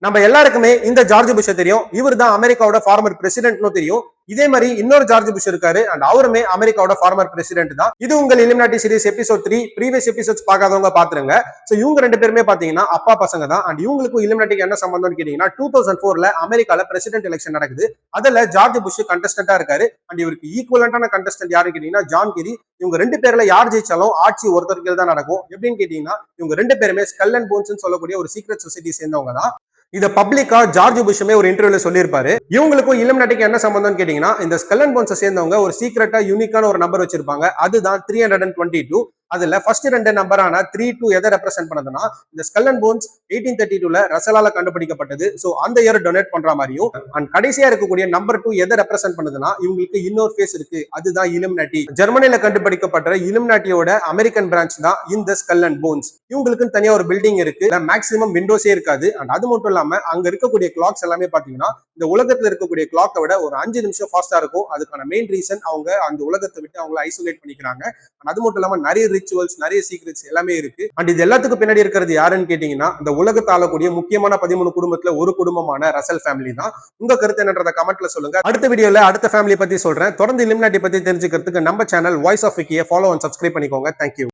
நம்ம எல்லாருக்குமே இந்த ஜார்ஜ் புஷ் தெரியும். இவர் தான் அமெரிக்காவோட ஃபார்மர் பிரசிடென்ட்னு தெரியும். இதே மாதிரி இன்னொரு ஜார்ஜ் புஷ் இருக்காரு அண்ட் அவருமே அமெரிக்காவோட ஃபார்மர் பிரசிடென்ட் தான். இது உங்கள் Illuminati series episode 3. Previous episodes பார்க்காதவங்க பாத்துருங்க. சோ இவங்க ரெண்டு பேருமே பாத்தீங்கன்னா அப்பா பசங்க தான். அண்ட் இவங்களுக்கும் இலுமினாட்டிக்கு என்ன சம்பந்தம்னு கேட்டீங்கன்னா 2004ல அமெரிக்கால பிரசிடென்ட் எலெக்ஷன் நடக்குது. அதுல ஜார்ஜ் புஷ் கண்டஸ்டன்டா இருக்காரு. அண்ட் இவருக்கு ஈக்குவலண்டான கண்டஸ்டன்ட் யாரு கேட்டீங்கன்னா ஜான் கெரி. இவங்க ரெண்டு பேர்ல யார் ஜெயிச்சாலும் ஆட்சி ஒருத்தருக்கு தான் நடக்கும். எப்படின்னு கேட்டீங்கன்னா இவங்க ரெண்டு பேருமே ஸ்கல் அண்ட் போன்ஸ் சொல்லக்கூடிய ஒரு சீக்ரெட் சொசைட்டி சேர்ந்தவங்க தான். இத பப்ளிக்கா ஜார்ஜ் புஷ்மே ஒரு இன்டர்வியூல சொல்லியிருப்பாரு. இவங்களுக்கும் இலுமினாட்டிக்கு என்ன சம்பந்தம்னு கேட்டீங்கன்னா இந்த ஸ்கல் அண்ட் போன்ஸை சேர்ந்தவங்க ஒரு சீக்ரெட்டா யூனிக்கான ஒரு நம்பர் வச்சிருப்பாங்க. அதுதான் 322. அதுல ஃபர்ஸ்ட் ரெண்டு நம்பரான 32 எதை ரெப்ரசென்ட் பண்ணதுன்னா இந்த ஸ்கல் அண்ட் போன்ஸ் 1832ல ரசலால கண்டுபிடிக்கப்பட்டது. சோ அந்த இயர் டொனேட் பண்ற மாதிரியும் அண்ட் கடைசியா இருக்கக்கூடிய நம்பர் 2 எதை ரெப்ரசென்ட் பண்ணுதுன்னா இவங்களுக்கு இன்னொரு ஃபேஸ் இருக்கு. அதுதான் இலுமினாட்டி. ஜெர்மனில கண்டுபிடிக்கப்பட்ட இலுமினாட்டியோட அமெரிக்கன் பிரான்ச் தான் இந்த ஸ்கல் அண்ட் போன்ஸ். இவங்களுக்கு தனியா ஒரு பில்டிங் இருக்கு. மேக்ஸிமம் விண்டோஸே இருக்காது. அண்ட் அது மட்டும் இல்லாம அங்க இருக்கக்கூடிய கிளாக்ஸ் எல்லாமே பாத்தீங்கன்னா இந்த உலகத்துல இருக்கக்கூடிய கிளாக்கை விட ஒரு 5 நிமிஷம் ஃபாஸ்டா இருக்கும். அதுக்கான மெயின் ரீசன் அவங்க அந்த உலகத்தை விட்டு அவங்களை ஐசோலேட் பண்ணிக்கிறாங்க. அது மட்டும் இல்லாம நிறைய ரிச்சுவல்ஸ் நிறைய சீக்ரெட்ஸ் எல்லாமே இருக்கு. அண்ட் இது எல்லாத்துக்கும் பின்னாடி இருக்கிறது யாருன்னு கேட்டீங்கன்னா இந்த உலகத்தை ஆளக்கூடிய முக்கியமான 13 குடும்பத்துல ஒரு குடும்பமான ரசல் ஃபேமிலி தான். உங்க கருத்து என்னன்றத கமெண்ட்ல சொல்லுங்க. அடுத்த வீடியோல அடுத்த ஃபேமிலி பத்தி சொல்றேன். தொடர்ந்து இலுமினாட்டி பத்தி தெரிஞ்சுக்கிறதுக்கு நம்ம சேனல் வாய்ஸ் ஆஃப் விக்கியை ஃபாலோ அண்ட் சப்ஸ்கிரைப் பண்ணிக்கோங்க. தேங்க்யூ.